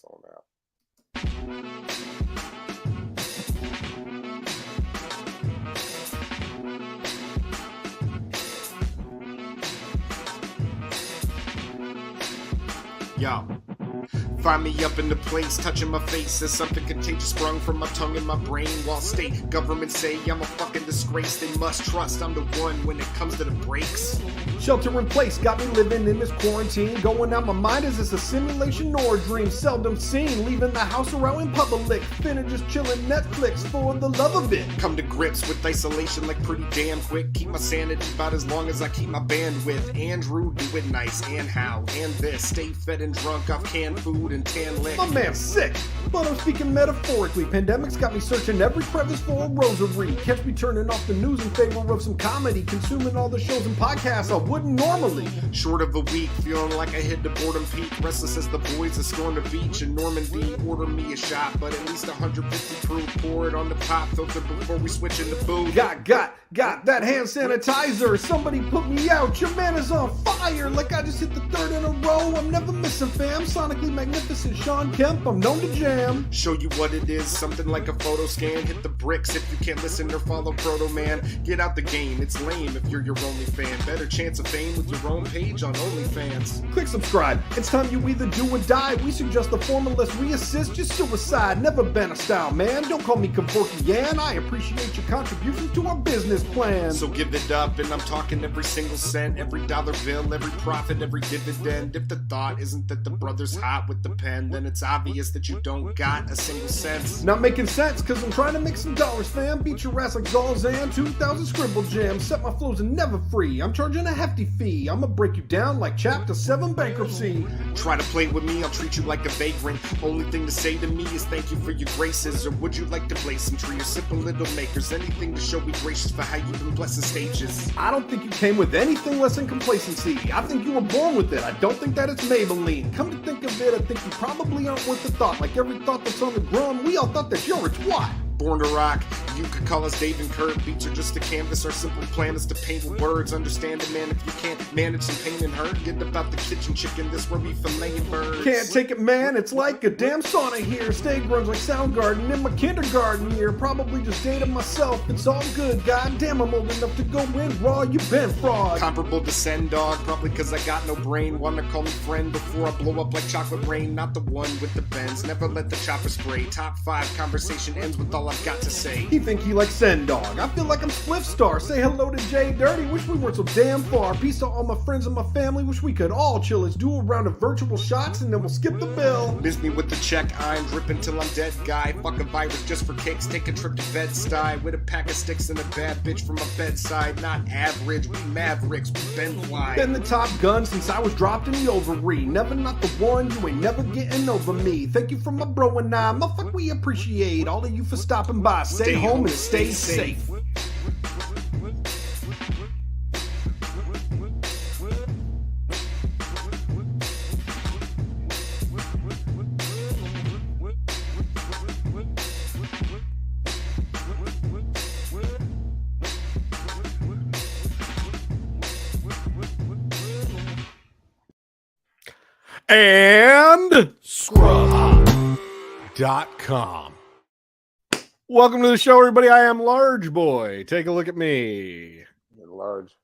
on out. Yo, find me up in the place, touching my face as something contagious sprung from my tongue and my brain. While state government say I'm a fucking disgrace, they must trust I'm the one when it comes to the breaks. Shelter in place got me living in this quarantine. Going out my mind, is this a simulation or a dream? Seldom seen, leaving the house or out in public. Finna just chillin' Netflix for the love of it. Come to grips with isolation like pretty damn quick. Keep my sanity about as long as I keep my bandwidth. Andrew, do it nice, and how, and this. Stay fed and drunk off canned food and tan lick. My man's sick, but I'm speaking metaphorically. Pandemic's got me searching every crevice for a rosary. Catch me turning off the news in favor of some comedy. Consuming all the shows and podcasts I wouldn't normally. Short of a week, feeling like I hit the boredom peak. Restless as the boys that storm the beach in Normandy. Order me a shot, but at least 150 proof. Pour it on the pop filter before we switch into booze. Got that hand sanitizer. Somebody put me out. Your man is on fire. Like I just hit the third in a row. I'm never missing, fam. Sonically magnificent Sean Kemp. I'm known to jam. Show you what it is, something like a photo scan. Hit the bricks if you can't listen or follow Proto Man. Get out the game, it's lame if you're your only fan. Better chance of fame with your own page on OnlyFans. Click subscribe. It's time you either do or die. We suggest the form unless we assist your suicide. Never been a style, man. Don't call me Kevorkian. I appreciate your contributions to our business plan. So give it up, and I'm talking every single cent, every dollar bill, every profit, every dividend. If the thought isn't that the brother's hot with the pen, then it's obvious that you don't got a single cent. Not making sense, cause I'm trying to make some dollars, fam. Beat your ass like Zolzan, 2,000 scribble jams. Set my flows and never free. I'm charging a hefty fee. I'ma break you down like Chapter 7 bankruptcy. Try to play with me, I'll treat you like a vagrant. Only thing to say to me is thank you for your graces. Or would you like to blaze some tree or sip a little makers? Anything to show me gracious for how you've been blessing stages. I don't think you came with anything less than complacency. I think you were born with it. I don't think that it's Maybelline. Come to think of it, I think you probably aren't worth the thought. Like every thought that's on the ground, we all thought that you're a twat. Born to rock, you could call us Dave and Kurt. Beats are just a canvas, our simple plan is to paint with words. Understand it, man, if you can't manage some pain and hurt. Get about the kitchen chicken, this where we filleting birds. Can't take it, man, it's like a damn sauna here. Stay grunge like Soundgarden in my kindergarten year. Probably just dated myself, it's all good. God damn, I'm old enough to go in raw, you been fraud. Comparable to Send Dog, probably cause I got no brain. Wanna call me friend before I blow up like chocolate rain. Not the one with the bends, never let the chopper spray. Top 5 conversation ends with all I've got to say. He think he likes Send Dog. I feel like I'm Spliff Star. Say hello to JDirty. Wish we weren't so damn far. Peace to all my friends and my family. Wish we could all chill. Let's do a round of virtual shots and then we'll skip the bill. Miss me with the check. I'm dripping till I'm dead, guy. Fuck a virus just for kicks. Take a trip to Bed-Stuy with a pack of sticks and a bad bitch from my bedside. Not average. We mavericks. We been fly. Been the top gun since I was dropped in the ovary. Never not the one. You ain't never getting over me. Thank you for my bro and I. Motherfucker, we appreciate all of you for stopping by. Stay home and stay safe. And Scrub.com. Welcome to the show, everybody. I am Large Boy. Take a look at me. You're large.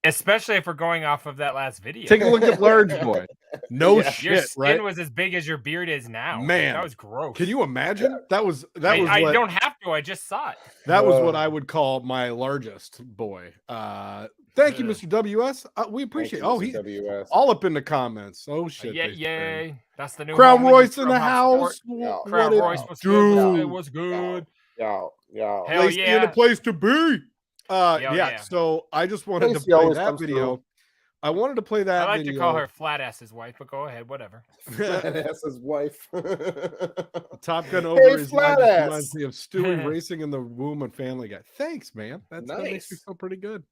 Especially if we're going off of that last video. Take a look at Large Boy. No Yeah. shit, Your skin right? was as big as your beard is now. Man. That was gross. Can you imagine? That was I what, don't have to. I just saw it. that was what I would call my largest boy. Thank you, Mr. WS. We appreciate. Thank you, He Mr. WS. all up in the comments. Oh shit! Yeah, they say. yay. That's the new Crown home Royce in in the house. Yeah. What Crown it Royce was do? good. It was good. Yo. Hell Place yeah. in a place to be. Yeah. So I just wanted to Casey play always that comes video. through. I wanted to play that I like video. to call her flat ass's wife, but go ahead, whatever. That's his wife. Top Gun over his flat life ass. reminds me of Stewie racing in the womb and Family Guy. Thanks, man. That makes me Nice. feel pretty good.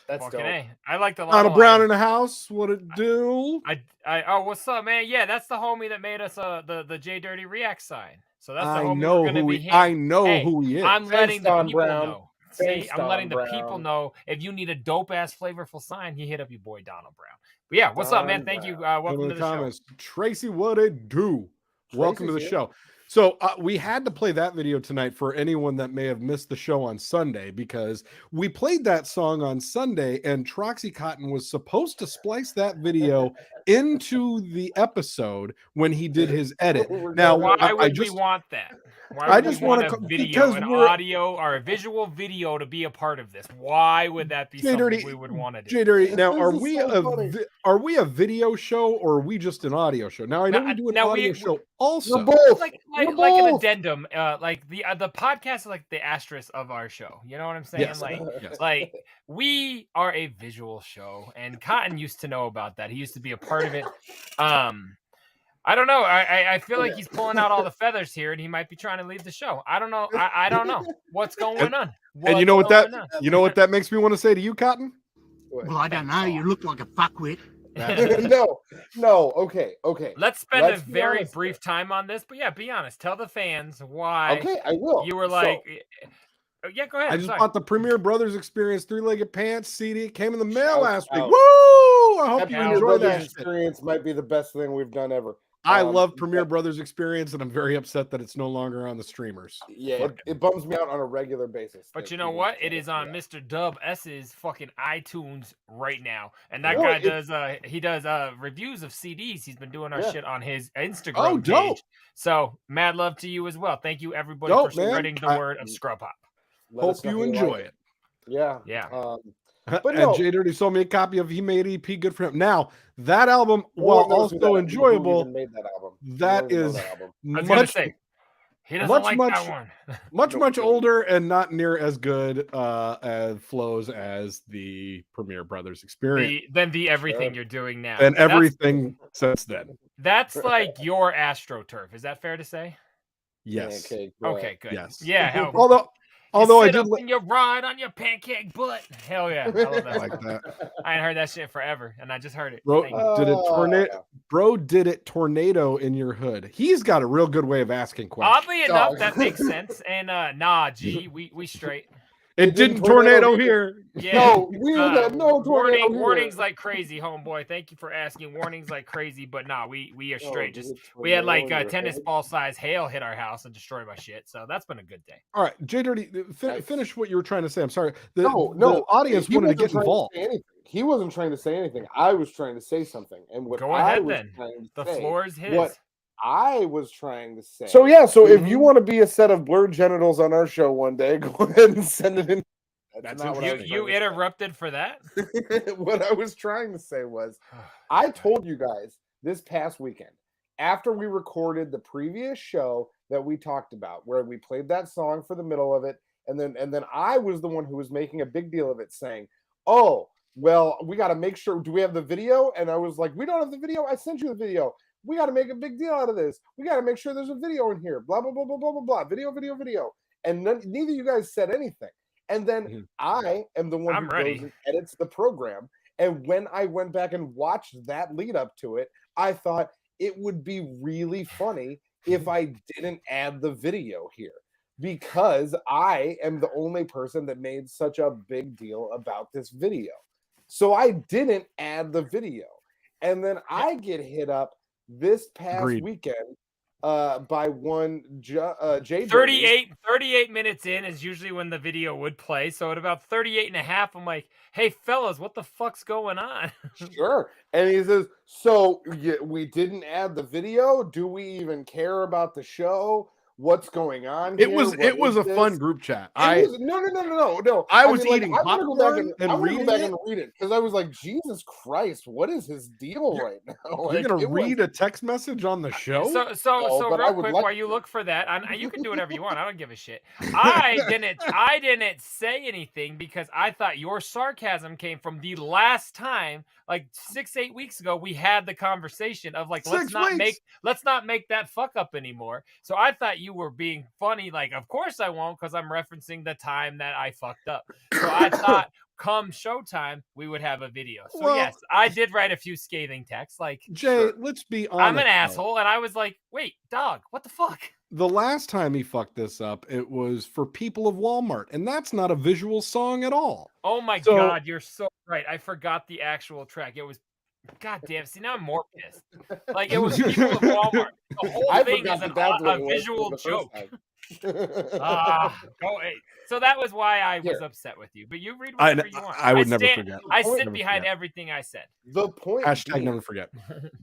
That's Fucking dope. A. I like the Donald line. Brown in the house. What it do? Oh, what's up, man? Yeah, that's the homie that made us the JDirty React sign. So that's the I homie know we're gonna who be he. hitting. I know Hey, who he is. I'm letting the Don people Brown. know. Thanks, See, I'm letting the Don people Brown. know if you need a dope ass flavorful sign, you hit up your boy Donald Brown. But yeah, what's up, man? Don Thank you. Brown. Welcome in to the the comments, Tracy, what it do? Welcome to the here. show. So we had to play that video tonight for anyone that may have missed the show on Sunday, because we played that song on Sunday and Troxy Cotton was supposed to splice that video into the episode when he did his edit. Now, why would we want that? Why I would just we want wanna a video, because an we're- audio, or a visual video to be a part of this? Why would that be something JDirty, we would want to do? JDirty, now This are is we so funny. are we a video show or are we just an audio show? Now I know we do an audio show also. We're both. Like We're like an both. addendum, like the podcast is like the asterisk of our show. You know what I'm saying? Yes. Yes. Like we are a visual show, and Cotton used to know about that. He used to be a part of it. I don't know. I feel like he's pulling out all the feathers here, and he might be trying to leave the show. I don't know. I don't know what's going on. And you know what that makes me want to say to you, Cotton? Well, I don't know. You look like a fuckwit. no. Okay. Let's spend Let's a be very honest brief time on this, but yeah, be honest. Tell the fans why Okay, I will. you were So, like, yeah, go ahead. I just sorry. bought the Premier Brothers Experience 3-Legged Pants CD. It came in the mail Shout last week. out. Woo! I hope Happy you Premier enjoy Brothers that shit. Experience might be the best thing we've done ever. I love Premier Brothers Experience, and I'm very upset that it's no longer on the streamers. Yeah, it bums me out on a regular basis. But that you know people- what? It is on yeah. Mr. Dub S's fucking iTunes right now, and that No, guy it- does reviews of CDs. He's been doing our Yeah. shit on his Instagram Oh, dope. page. So mad love to you as well. Thank you everybody Dope, for man. spreading the word of Scrub Hop. Let us Hope know you how enjoy like it. Yeah. Yeah. But And no. JDirty sold me a copy of He Made EP. Good for him. Now, that album, No while one knows who also who enjoyable, even made that album. that No one even is knows that album. I was gonna much, say he doesn't much, like much- that one. much older and not near as good as flows as the Premier Brothers Experience. Then the everything Sure. you're doing now. And That's- everything since then. That's like your AstroTurf. Is that fair to say? Yes. Okay. go Okay, ahead. good. Yes. Yeah. Hell, Although I sit did up in your ride on your pancake butt. Hell yeah. I love that. like that. I ain't heard that shit forever, and I just heard it. Bro, Thank you. did it Oh, tornado? yeah. Bro, did it tornado in your hood? He's got a real good way of asking questions. Oddly enough, Dog. that makes sense. And nah, G, we straight. It didn't tornado here. Yeah. No, we had no tornado here. warnings like crazy, homeboy. Thank you for asking. Warnings like crazy, but nah, we are No, straight. did Just it we had tornado like in your tennis head? ball size hail hit our house and destroy my shit. So that's been a good day. All right, JDirty, Nice. finish what you were trying to say. I'm sorry. The No, audience he wanted to wasn't get trying involved. say anything. He wasn't trying to say anything. I was trying to say something, and what Go I ahead was then. trying to The say, floor is his. What I was trying to say. So yeah, so if you want to be a set of blurred genitals on our show one day, go ahead and send it in. That's not what I was You trying to say. interrupted for that? What I was trying to say was, I told you guys this past weekend, after we recorded the previous show that we talked about, where we played that song for the middle of it, and then I was the one who was making a big deal of it, saying, "Oh, well, we got to make sure. Do we have the video?" And I was like, "We don't have the video. I sent you the video. We got to make a big deal out of this. We got to make sure there's a video in here. Blah blah blah blah blah blah blah. Video." And neither of you guys said anything. And then I am the one I'm who ready. goes and edits the program. And when I went back and watched that lead up to it, I thought it would be really funny if I didn't add the video here, because I am the only person that made such a big deal about this video. So I didn't add the video. And then I get hit up this past Agreed. weekend by one JDirty. 38 minutes in is usually when the video would play. So at about 38 and a half, I'm like, hey, fellas, what the fuck's going on? Sure. And he says, so we didn't add the video. Do we even care about the show? What's going on here? It was a fun group chat. No. I was mean, eating I'm gonna go back popcorn and I'm gonna reading go back it. and read it, because I was like, Jesus Christ, what is his deal right now? You're Like, gonna it was- read a text message on the show? So but I real would quick, like while you to. look for that, you can do whatever you want. I don't give a shit. I didn't say anything because I thought your sarcasm came from the last time, like 6-8 weeks ago, we had the conversation of like, let's 6 not weeks. make that fuck up anymore. So I thought you were being funny, like, of course I won't, because I'm referencing the time that I fucked up. So I thought come showtime we would have a video. So Well- yes, I did write a few scathing texts, like, Jay, Sure. let's be honest. I'm an though. asshole, and I was like, wait, dog, what the fuck? The last time he fucked this up, it was for People of Walmart, and that's not a visual song at all. Oh my So- god, you're so right. I forgot the actual track. It was God damn! See, now I'm more pissed. Like it was people at Walmart. The whole I thing forgot is that's what a it was visual the first joke. time. So that was why I was Here. upset with you. But you read whatever you want. I would never forget. I Never sit behind forget. everything I said. The point Hashtag being never forget.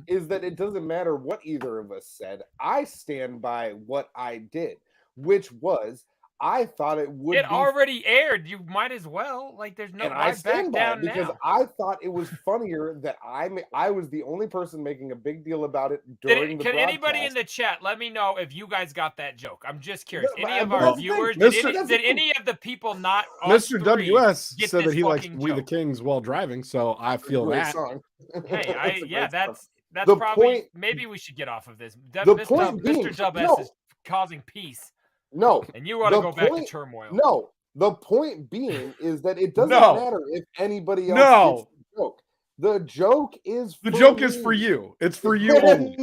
is that it doesn't matter what either of us said. I stand by what I did, which was I thought it would. It be already aired. You might as well. Like, there's no. and Why I stand back by down it because now? I thought it was funnier that I was the only person making a big deal about it during the Can broadcast. anybody in the chat let me know if you guys got that joke? I'm just curious. No, Any of but our that's the thing. viewers, Mr. did any of the people not us Mr. three WS get said that this he likes fucking "We the joke? Kings" while driving, so I feel Great that. song. Hey, It's a great song. that's The probably point- maybe we should get off of this. The point being- Mr. Dub S no. is causing peace, No, and you want to The go back to point- turmoil. no. The point being is that it doesn't No. matter if anybody else No. gets the joke. The joke is The for joke is me. for you. It's for you only.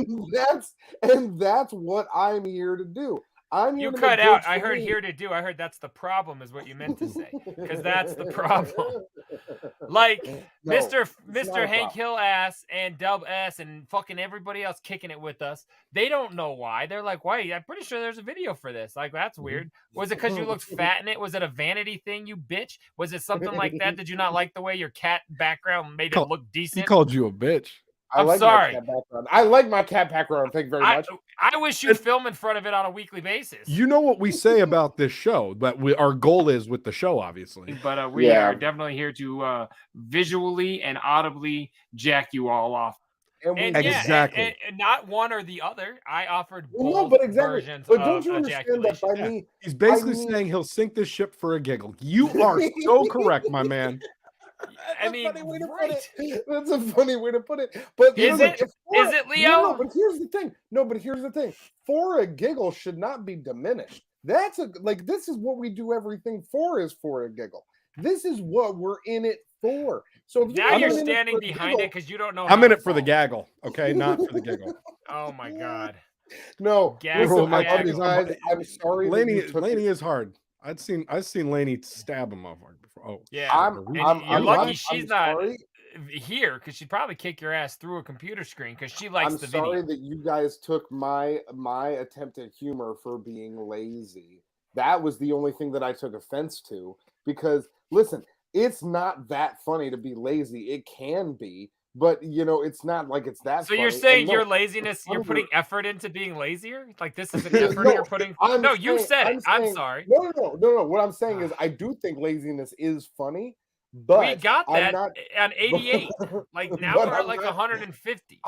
and that's what I'm here to do. I'm here You to cut make out. jokes I for heard me. here to do. I heard that's the problem is what you meant to say. Because that's the problem. Like No, Mr. it's not a Hank problem. Hill ass and Dub S and fucking everybody else kicking it with us. They don't know why. They're like, wait, I'm pretty sure there's a video for this. Like, that's weird. Was it because you looked fat in it? Was it a vanity thing, you bitch? Was it something like that? Did you not like the way your cat background made it look He decent? called you a bitch. I I'm like sorry. My cat background. I like my cat background. Thank you very much. I wish you'd film in front of it on a weekly basis. You know what we say about this show, but our goal is with the show, obviously. But we Yeah. are definitely here to visually and audibly jack you all off. And we And did yeah, Exactly. and not one or the other. I offered both Well, no, but exactly. versions But of don't you understand that by ejaculation. me? He's basically I mean- saying he'll sink this ship for a giggle. You are so correct, my man. I mean, That's a funny way to put right. it. That's a funny way to put it. But Is look, it? Is it, Leo? No, but here's the thing. No, but here's the thing. For a giggle should not be diminished. That's this is what we do everything for is for a giggle. This is what we're in it for. So if Now not you're in it standing for a behind giggle- it because you don't know. I'm how in to it for the fall. gaggle, okay? Not for the giggle. Oh my god. No, Gaggle, listen, I gaggle. love you guys. I'm sorry. that you took Laney it. is hard. I've seen Laney stab a motherfucker before. Oh, Yeah. I'm you're lucky I'm she's not sorry. here because she'd probably kick your ass through a computer screen because she likes I'm the sorry video. that you guys took my attempt at humor for being lazy. That was the only thing that I took offense to because listen, it's not that funny to be lazy. It can be, but it's not like it's that So funny. you're And saying no, your laziness, you're I'm- putting effort into being lazier? Like this is an effort No, you're putting? I'm No, you saying- said it. I'm saying- sorry. No. What I'm saying is I do think laziness is funny, but We got I'm that not, on 88. Like now But we're at I'm like not- 150.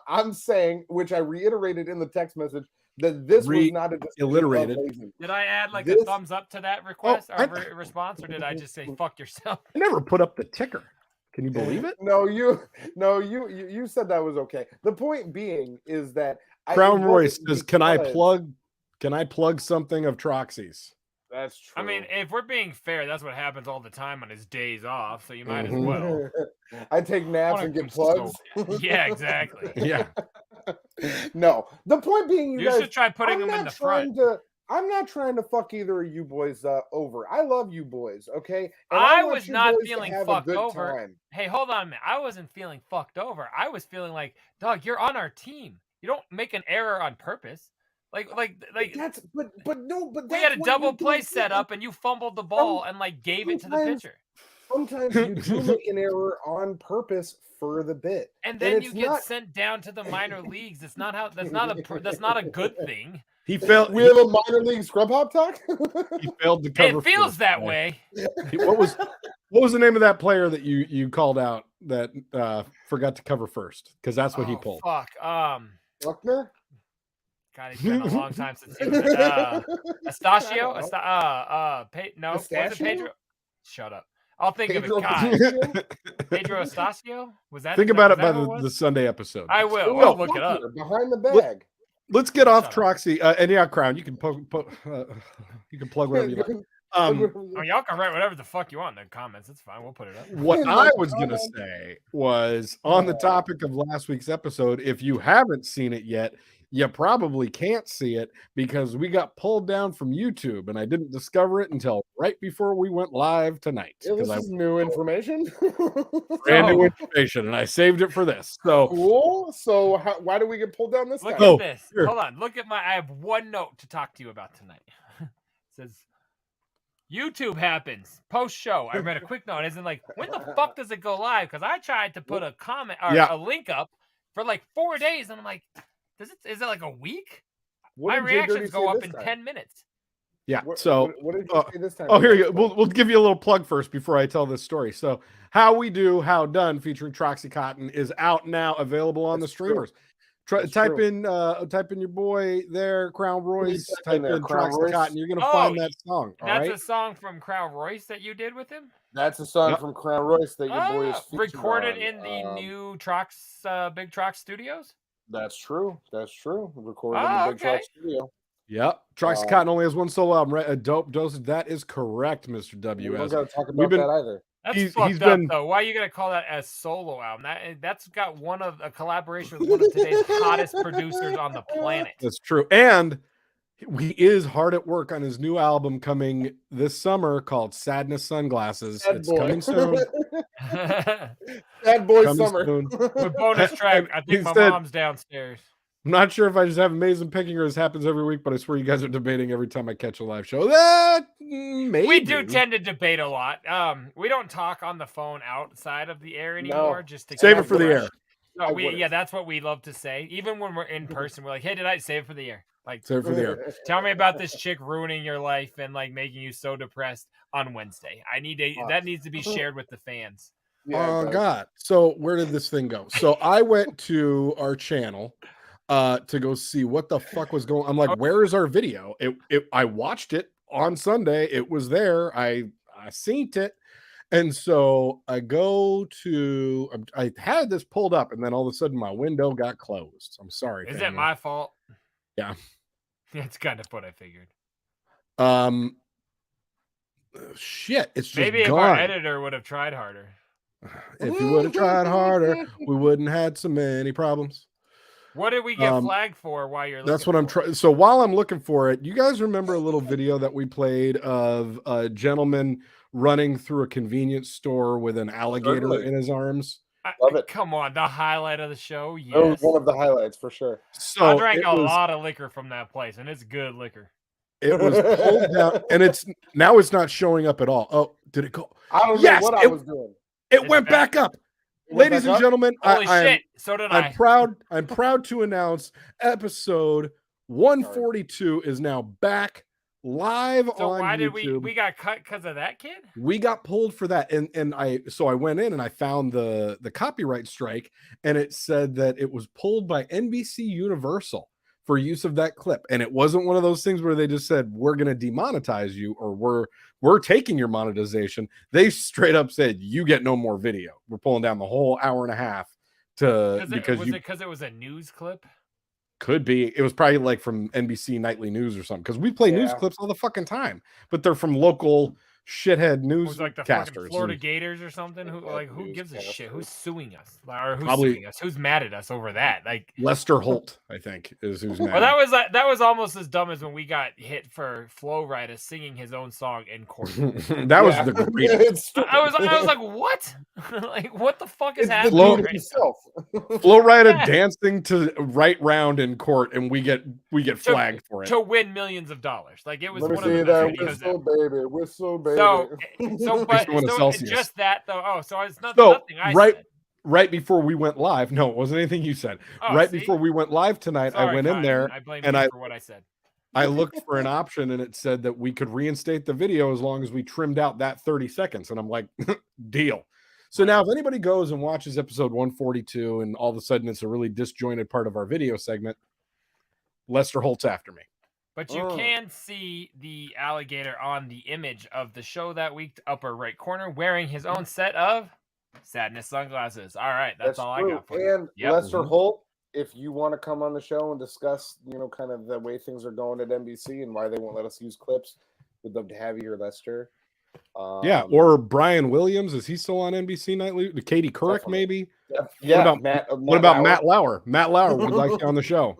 I'm saying, which I reiterated in the text message, that this was not a decision of Reiterated. Did laziness. I add like a This- thumbs up to that request or I- response, or did I just say fuck yourself? I never put up the ticker. Can you believe it? No, you said that was okay. The point being is that Crown it Royce wasn't says, "Can I because- plug something of Troxy's?" That's true. I mean, if we're being fair, that's what happens all the time on his days off. So you might Mm-hmm. as well. I take naps Wanna and get console- plugs. Yeah, exactly. Yeah. No, the point being, You guys, should try putting I'm them in not the front. I'm not trying to fuck either of you boys over. I love you boys, okay? And I want was you not boys to feeling have a fucked good over. time. Hey, hold on a minute. I wasn't feeling fucked over. I was feeling like, dog, you're on our team. You don't make an error on purpose. Like That's but no, but we that's had a what double you do. play set up and you fumbled the ball and like gave it to the sometimes- pitcher. Sometimes you do make an error on purpose for the bit, And then you it's get not- sent down to the minor leagues. It's not how that's not a good thing. He failed. We have a minor league scrub hop talk. He failed to cover. It feels first. that way. What was the name of that player that you called out that forgot to cover first? Because that's what he Oh, pulled. Fuck. Buckner? God, it's been a long time since he was Estacio? No, was it Pistachio? Pedro? Shut up. I'll think Pedro of it. God. Pistachio? Pedro Estacio? Was that? Think is about that it by who it the was? Sunday episode. I will. Oh, We'll look it up. Buckner, behind the bag. Let's get off Shut up. Troxy. And yeah, Crown, you can you can plug wherever you like. I mean, y'all can write whatever the fuck you want in the comments. It's fine. We'll put it up. What I was gonna say was on the topic of last week's episode. If you haven't seen it yet, You probably can't see it because we got pulled down from YouTube, and I didn't discover it until right before we went live tonight. Yeah, this is new information. Brand new information, and I saved it for this. So Cool. So why do we get pulled down this Look time? at this. here. Hold on. Look at I have one note to talk to you about tonight. It says YouTube happens post show. I read a quick note. Isn't like, when the fuck does it go live? Because I tried to put a comment or a link up for like 4 days, and I'm like, is it like a week? What My did JDirty reactions say go up this in time? 10 minutes. Yeah. What So did you say this time? oh, here you go. We'll give you a little plug first before I tell this story. So How We Do, How Done, featuring Troxy Cotton, is out now, available on the streamers. Type in your boy there, Crown Royce. Type in Troxy Cotton. You're gonna find that song. That's a song from Crown Royce that you did with him. That's a song from Crown Royce that your boy is recorded on. in the new Trox, Big Trox Studios. That's true. Recorded in the Big Trox studio. Yep. Troxy Cotton only has one solo album, right? A Dope Dosage. That is correct, Mr. WS. We don't got to talk about that either. That's fucked up, though. Why are you gonna call that a solo album? That's got a collaboration with one of today's hottest producers on the planet. That's true. And he is hard at work on his new album coming this summer called Sadness Sunglasses. It's coming soon. Sad Boy Summer. With bonus track, I think my mom's downstairs. I'm not sure if I just have amazing picking or this happens every week, but I swear you guys are debating every time I catch a live show. Maybe. We do tend to debate a lot. We don't talk on the phone outside of the air anymore. Just to save it for the air. No, that's what we love to say. Even when we're in person, we're like, "Hey, did I save it for the air?" Like, save it for the air. Tell me about this chick ruining your life and like making you so depressed on Wednesday. That needs to be shared with the fans. Oh God! So where did this thing go? So I went to our channel to go see what the fuck was going on. I'm like, where is our video? I watched it on Sunday. It was there. I seen it. And so I go to, I had this pulled up, and then all of a sudden my window got closed. I'm sorry. Is it my fault? Yeah. It's kind of what I figured. Shit. It's just maybe gone. If our editor would have tried harder. If he would have tried harder, we wouldn't have had so many problems. What did we get flagged for while you're looking? That's what I'm trying. So while I'm looking for it, you guys remember a little video that we played of a gentleman running through a convenience store with an alligator in his arms? Love it. Come on, the highlight of the show. Yes. That was one of the highlights for sure. So I drank a lot of liquor from that place, and it's good liquor. It was pulled down, and it's not showing up at all. Oh, did it go? I don't know what I was doing. It went back up. Ladies and gentlemen, holy shit! So did I. I'm proud to announce episode 142 is now back live on YouTube. So why did we got cut because of that kid? We got pulled for that, and I went in and I found the copyright strike, and it said that it was pulled by NBC Universal for use of that clip, and it wasn't one of those things where they just said we're going to demonetize you or we're taking your monetization. They straight up said you get no more video. We're pulling down the whole hour and a half because it was a news clip. Could be. It was probably like from NBC Nightly News or something, because we play news clips all the fucking time, but they're from local shithead news like the casters. Florida Gators or something. Who gives a shit? Who's suing us? Or who's suing us? Who's mad at us over that? Like Lester Holt, I think, is who's mad. Well, that was almost as dumb as when we got hit for Flo Rida singing his own song in court. That was the greatest. I was like, what? Like, what the fuck is happening? Flo Rida dancing to Right Round in court, and we get flagged for it to win millions of dollars. Like it was one of the best videos. Whistle baby. So just that though. Oh, so it's nothing I said. Right before we went live. No, it wasn't anything you said. Before we went live tonight, I went in there and I for what I said. I looked for an option, and it said that we could reinstate the video as long as we trimmed out that 30 seconds. And I'm like, deal. So now if anybody goes and watches episode 142 and all of a sudden it's a really disjointed part of our video segment, Lester Holt's after me. But you can see the alligator on the image of the show that week, upper right corner, wearing his own set of Sadness sunglasses. All right, that's all true. I got for you. And Lester Holt, if you want to come on the show and discuss, kind of the way things are going at NBC and why they won't let us use clips, we'd love to have you here, Lester. Or Brian Williams, is he still on NBC Nightly? Katie Couric, maybe? Yeah. What about Matt Lauer? Matt Lauer would like you on the show.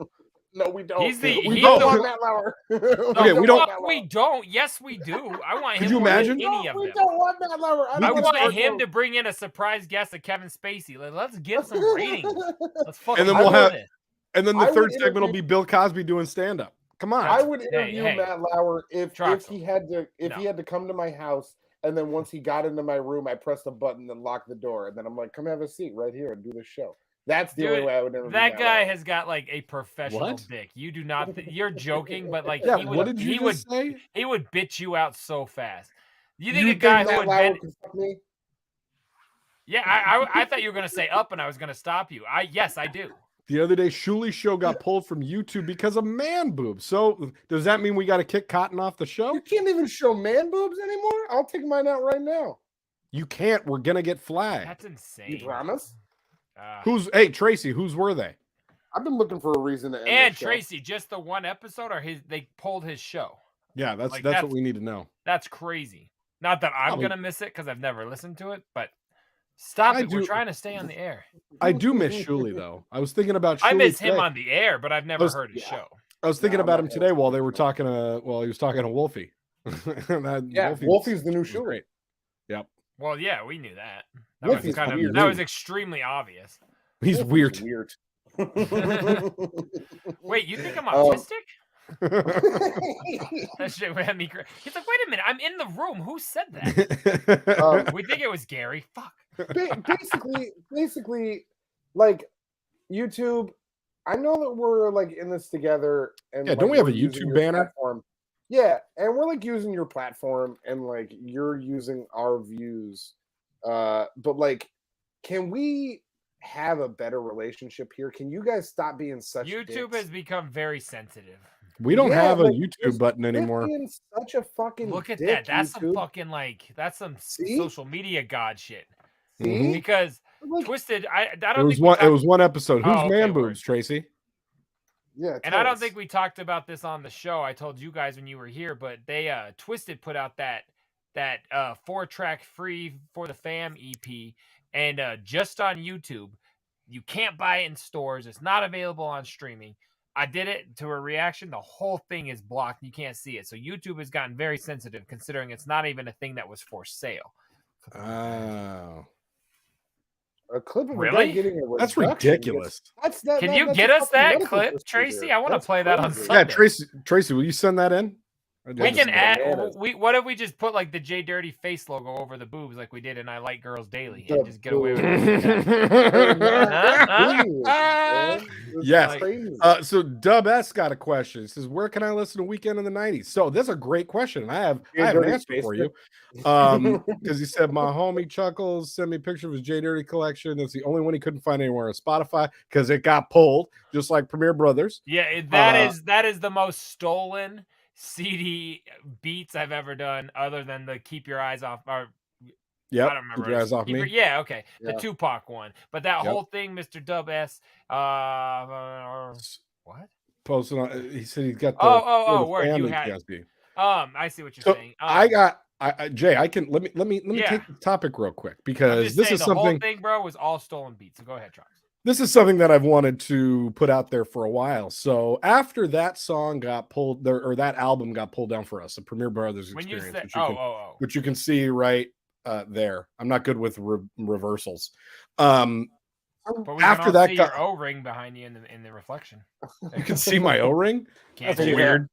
No, we don't. He's the- we he's don't the- want Matt Lauer. Okay, we don't- We don't. Yes, we do. I want him. Could you more than imagine? any of We them. don't want Matt Lauer. I can want start him to bring in a surprise guest of Kevin Spacey. Let's get some ratings. Let's fucking And then do we'll have- this. And then the I would third segment will interview- be Bill Cosby doing stand-up. Come on. I would interview hey. Matt Lauer if Troxel. he had to No. he had to come to my house, and then once he got into my room, I pressed a button and locked the door, and then I'm like, "Come have a seat right here and do the show." That's the only Dude, way I would interview that Matt guy Lauer. has got like a professional What? dick. You do not. You're joking, but like Yeah, he what would. did He you would. just say? He would bitch you out so fast. You think You a guy Matt who would Lauer bend? can fuck me? Yeah, I thought you were gonna say up, and I was gonna stop you. Yes, I do. The other day, Shuli's show got pulled from YouTube because of man boobs. So does that mean we got to kick Cotton off the show? You can't even show man boobs anymore. I'll take mine out right now. You can't. We're gonna get flagged. That's insane. You promise? Hey, Tracy, whose were they? I've been looking for a reason to end And this show. Tracy, just the one episode, or they pulled his show. Yeah, that's Like, that's that's- what we need to know. That's crazy. Not that I'm Probably- gonna miss it because I've never listened to it, but stop I it. We're do- trying to stay on the air. I do miss Shuli though. I was thinking about Shuli I miss him today. on the air, but I've never heard his show. I was thinking No, I'm about not him gonna today listen while to they were him. talking to he was talking to Wolfie. Yeah, Wolfie's the new Shuli. great. Yep. Well, yeah, we knew that. That Wolfie's was kind of weird. that was extremely obvious. He's weird. Weird. Wait, you think I'm Oh. autistic? That shit had me. He's like, wait a minute, I'm in the room. Who said that? We think it was Gary. Fuck. basically, like YouTube. I know that we're like in this together, and Yeah, don't like, we have we're a using YouTube your banner? platform. Yeah, and we're like using your platform, and like you're using our views. But like, can we have a better relationship here? Can you guys stop being such YouTube dicks? has become very sensitive. We don't Yeah, have a like, YouTube button Quit anymore. being such a fucking Look at dick, that. That's YouTube. some fucking that's some See? social media god shit. Mhm. Because Like, Twisted, I don't It was think we one. It talked- was one episode. Who's Oh, okay, man word. boobs, Tracy? yeah, And I don't think we talked about this on the show. I told you guys when you were here, but they Twisted put out that 4-track free for the fam EP, and just on YouTube. You can't buy it in stores. It's not available on streaming. I did it to a reaction. The whole thing is blocked. You can't see it. So YouTube has gotten very sensitive, considering it's not even a thing that was for sale. Oh, a clip of a Really? guy getting a that's reduction ridiculous. That's Can you get us that clip, Tracy? I want to play that on Yeah, Sunday. Tracy, will you send that in? We can add. bananas. What if we just put like the JDirty face logo over the boobs, like we did in I Like Girls Daily, and just get away with it? Yes. Crazy. So Dub S got a question. He says, "Where can I listen to Weekend in the '90s?" So that's a great question. I have an Dirty answer for you. Facebook. Because he said my homie Chuckles sent me a picture of his JDirty collection. That's the only one he couldn't find anywhere on Spotify because it got pulled, just like Premier Brothers. Yeah, that is the most stolen CD beats I've ever done, other than the Keep Your Eyes Off. Or Yep. I don't remember. Keep your eyes off me. Yeah, okay. The Yeah. Tupac one. But that Yep. whole thing, Mr. Dub S. What? Posted on. He said he's got the. Oh, the word, you family had- GSP. I see what you're So saying. I got. Jay, I can let me Yeah. take the topic real quick I'm because just this saying is the whole something. thing, bro, was all stolen beats. So go ahead, Trox. This is something that I've wanted to put out there for a while. So after that song got pulled, or that album got pulled down for us, the Premier Brothers When you Experience, said, which you can see right there. I'm not good with reversals. After but we can all that see got, your O-ring behind you in the reflection. you can see my O-ring. Can't That's you? weird.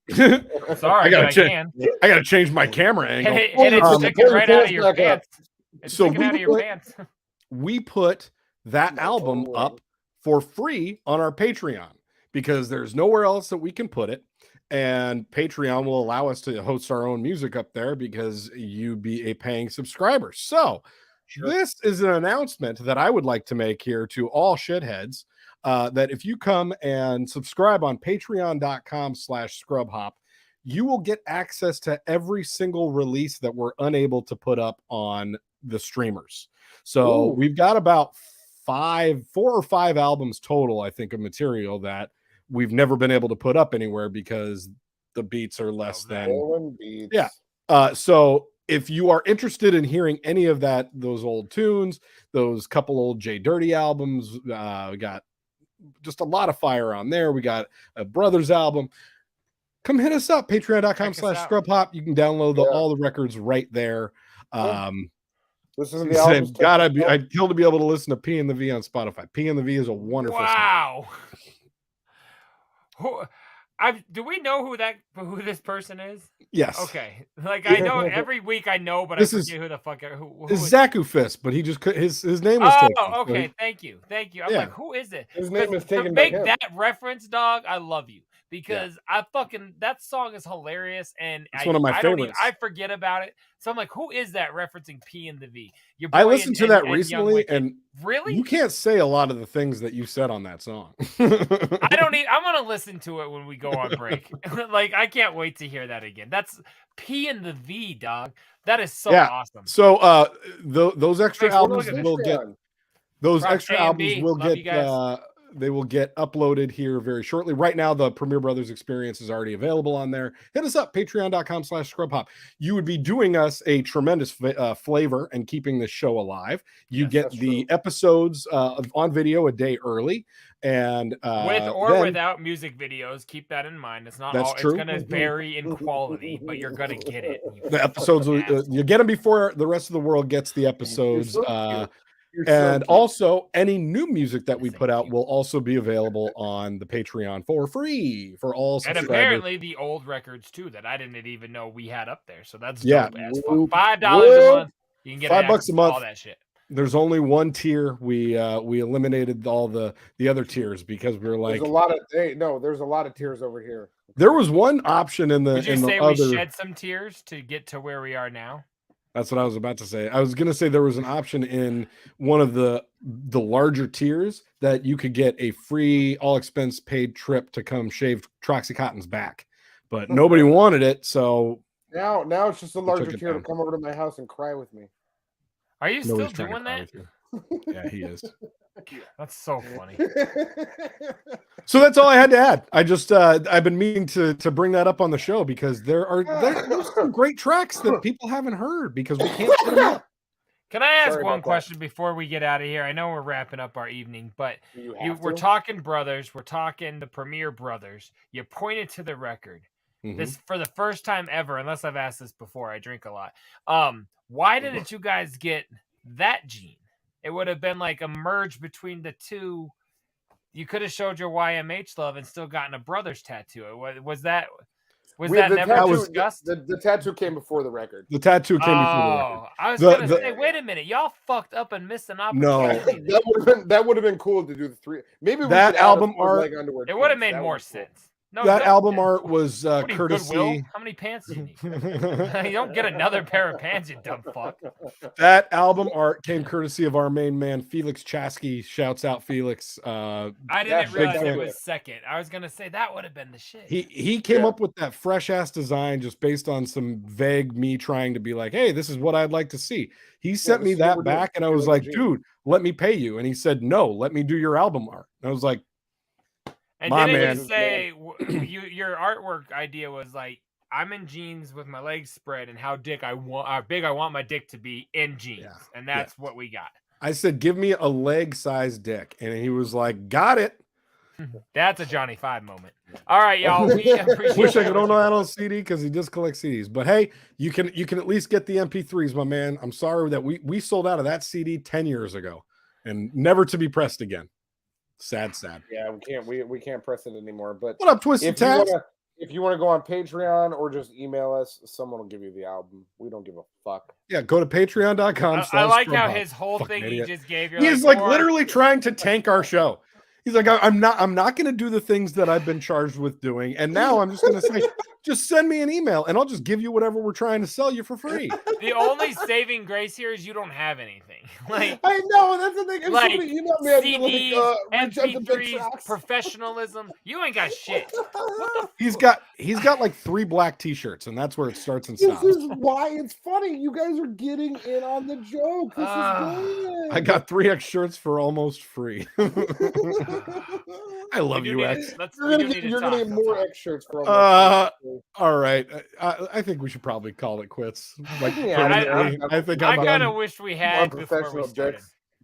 Sorry, I gotta but check. can. I gotta change my camera angle. And it's sticking pull right your out of your pants back up. pants. It's So sticking we out of your put- pants. We put that My album O-ring. up for free on our Patreon because there's nowhere else that we can put it. And Patreon will allow us to host our own music up there because you be a paying subscriber. So this is an announcement that I would like to make here to all shitheads that if you come and subscribe on patreon.com/scrubhop, you will get access to every single release that we're unable to put up on the streamers. So Ooh. we've got about 4 or 5 albums total, I think, of material that we've never been able to put up anywhere because the beats are less than. Stolen beats. Yeah. So if you are interested in hearing any of those old tunes, those couple old JDirty albums, we got just a lot of fire on there. We got a Brothers album. Come hit us up, patreon.com/scrubhop. You can download all the records right there. Listen to the albums. I'd kill to be able to listen to P and the V on Spotify. P and the V is a wonderful song. Do we know who this person is? Yes. Okay. Like I know every week I know, but this I forget who the fuck who is Zaku Fist, but he just his name was taken. Oh, okay. So thank you. I'm like, who is it? His name is taken. To make that reference, dog, I love you. Because that song is hilarious, and it's one of my favorites. I forget about it, so I'm like, who is that referencing P and the V? I listened to that recently, and really, you can't say a lot of the things that you said on that song. I'm gonna listen to it when we go on break. Like, I can't wait to hear that again. That's P and the V, dog. That is so awesome. So, those extra albums will get. Those extra albums will get. They will get uploaded here very shortly. Right now, the Premier Brothers experience is already available on there. Hit us up, patreon.com/scrubhop. You would be doing us a tremendous flavor and keeping this show alive. You get the episodes on video a day early. And with or without music videos, keep that in mind. It's not all, true. It's going to vary in quality, but you're going to get it. The episodes, you get them before the rest of the world gets the episodes. And also, any new music that we put out will also be available on the Patreon for free for all subscribers. And apparently the old records too that I didn't even know we had up there. So that's dope as fuck. $5 a month. You can get $5 a month. All that shit. There's only one tier. We eliminated all the other tiers because we were like, there's a lot of tiers over here. There was one option in the. Would you say we shed some tiers to get to where we are now? That's what I was about to say. I was going to say there was an option in one of the larger tiers that you could get a free all expense paid trip to come shave Troxy Cotton's back, but nobody wanted it. So now it's just a larger tier to come over to my house and cry with me. Are you still doing that? Yeah, he is. That's so funny. So that's all I had to add. I just I've been meaning to bring that up on the show because there's some great tracks that people haven't heard because we can't put them up. Can I ask one question before we get out of here? I know we're wrapping up our evening, but we're talking brothers. We're talking the Premier Brothers. You pointed to the record. Mm-hmm. This for the first time ever, unless I've asked this before. I drink a lot. Why didn't you guys get that gene? It would have been like a merge between the two. You could have showed your YMH love and still gotten a brother's tattoo. Was that never discussed? The tattoo came before the record. The tattoo came before the record. I was going to say, wait a minute. Y'all fucked up and missed an opportunity. No, that would have been cool to do the three. Maybe that album art. It would have made more sense. No, that album art was courtesy. Goodwill? How many pants do you need? You don't get another pair of pants, you dumb fuck. That album art came courtesy of our main man, Felix Chasky. Shouts out, Felix. I didn't realize it was second. I was going to say that would have been the shit. He came up with that fresh-ass design just based on some vague me trying to be like, hey, this is what I'd like to see. He sent me that back, and I was like, dude, let me pay you. And he said, no, let me do your album art. And I was like, and didn't you say your artwork idea was like, I'm in jeans with my legs spread and how big I want my dick to be in jeans. Yeah. And that's what we got. I said, give me a leg size dick. And he was like, got it. That's a Johnny 5 moment. All right, y'all. We appreciate Wish I could own that on CD because he just collects CDs. But hey, you can at least get the MP3s, my man. I'm sorry that we sold out of that CD 10 years ago and never to be pressed again. Sad. Yeah, we can't press it anymore. But what up, Twisted Tabs? If you want to go on Patreon or just email us, someone will give you the album. We don't give a fuck. Yeah, go to patreon.com. I like how his whole thing he just gave you. He's like literally trying to tank our show. He's like, I'm not going to do the things that I've been charged with doing. And now I'm just going to say, just send me an email and I'll just give you whatever we're trying to sell you for free. The only saving grace here is you don't have anything. Like, I know, that's the thing. If like CDs, MP3s, professionalism, you ain't got shit. He's got like 3 black t-shirts and that's where it starts and stops. This is why it's funny. You guys are getting in on the joke. This is good. I got 3X shirts for almost free. I love you, X. You're gonna get more X shirts for almost free. All right. I think we should probably call it quits. Like, I kind of wish we had before we started.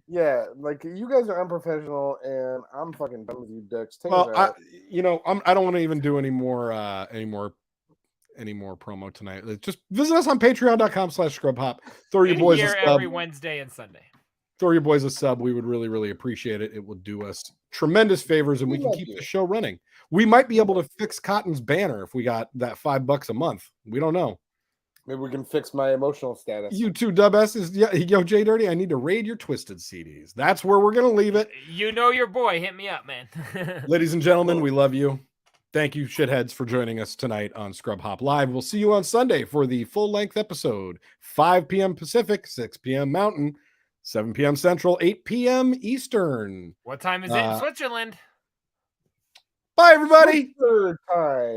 Yeah, like you guys are unprofessional, and I'm fucking done with you, dicks. Take Well, it out. I don't want to even do any more promo tonight. Just visit us on patreon.com/scrubhop. Throw your boys a Here sub. every Wednesday and Sunday. Throw your boys a sub. We would really, really appreciate it. It will do us tremendous favors, and we can keep the show running. We might be able to fix Cotton's banner if we got that $5 a month. We don't know. Maybe we can fix my emotional status. You two dubasses, yo, JDirty, I need to raid your Twisted CDs. That's where we're gonna leave it. You know your boy. Hit me up, man. Ladies and gentlemen, we love you. Thank you, shitheads, for joining us tonight on Scrub Hop Live. We'll see you on Sunday for the full-length episode, 5 p.m. Pacific, 6 p.m. Mountain, 7 p.m. Central, 8 p.m. Eastern. What time is it in Switzerland? Bye, everybody. Third time.